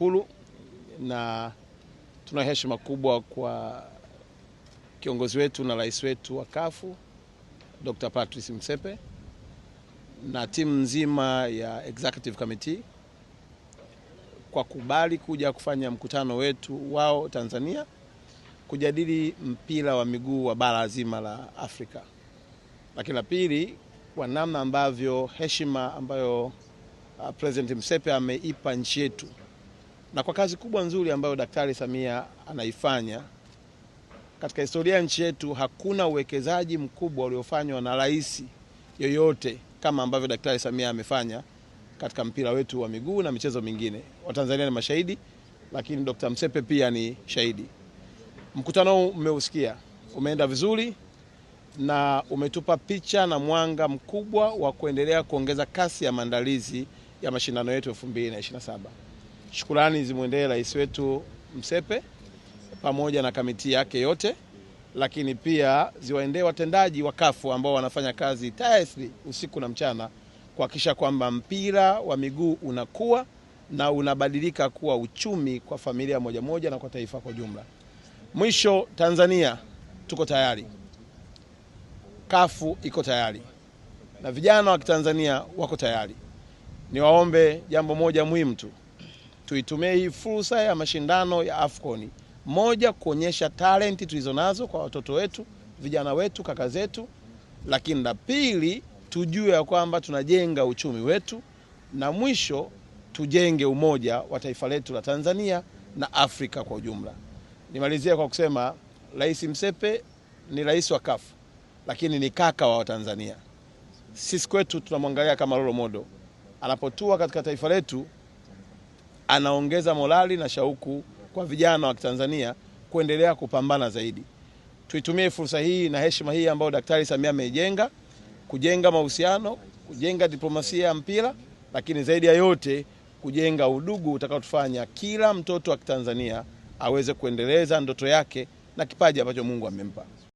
Hulu na tuna heshima kubwa kwa kiongozi wetu na rais wetu wa CAF Dr. Patrice Motsepe na timu nzima ya Executive Committee kwa kubali kuja kufanya mkutano wetu wao Tanzania kujadili mpira wa miguu wa bara zima la Afrika. Lakini la pili, kwa namna ambavyo heshima ambayo President Motsepe ameipa nchi yetu na kwa kazi kubwa nzuri ambayo Daktari Samia anaifanya katika historia ya nchi yetu. Hakuna uwekezaji mkubwa uliofanywa na rais yoyote kama ambavyo Daktari Samia amefanya katika mpira wetu wa miguu na michezo mingine. Watanzania ni mashahidi, lakini Dr. Motsepe pia ni shahidi. Mkutano huu mmeusikia, umeenda vizuri na umetupa picha na mwanga mkubwa wa kuendelea kuongeza kasi ya maandalizi ya mashindano yetu 2027. Shukrani zimwendee rais wetu Motsepe pamoja na kamiti yake yote, lakini pia ziwaendee watendaji wa CAF ambao wanafanya kazi tirelessly usiku na mchana kuhakikisha kwamba mpira wa miguu unakuwa na unabadilika kuwa uchumi kwa familia moja moja na kwa taifa kwa jumla. Mwisho, Tanzania tuko tayari, CAF iko tayari na vijana wa Tanzania wako tayari. Niwaombe jambo moja muhimu tu, tuitumie hii fursa ya mashindano ya AFCON moja kuonyesha talenti tulizonazo kwa watoto wetu, vijana wetu, kaka zetu, lakini la pili tujue ya kwamba tunajenga uchumi wetu, na mwisho tujenge umoja wa taifa letu la Tanzania na Afrika kwa ujumla. Nimalizie kwa kusema Rais Motsepe ni rais wa CAF, lakini ni kaka wa Tanzania. Sisi kwetu tunamwangalia kama role model. Anapotua katika taifa letu anaongeza morali na shauku kwa vijana wa Tanzania kuendelea kupambana zaidi. Tuitumie fursa hii na heshima hii ambayo Daktari Samia ameijenga kujenga mahusiano, kujenga diplomasia ya mpira, lakini zaidi ya yote kujenga udugu utakaotufanya kila mtoto wa Tanzania aweze kuendeleza ndoto yake na kipaji ambacho Mungu amempa.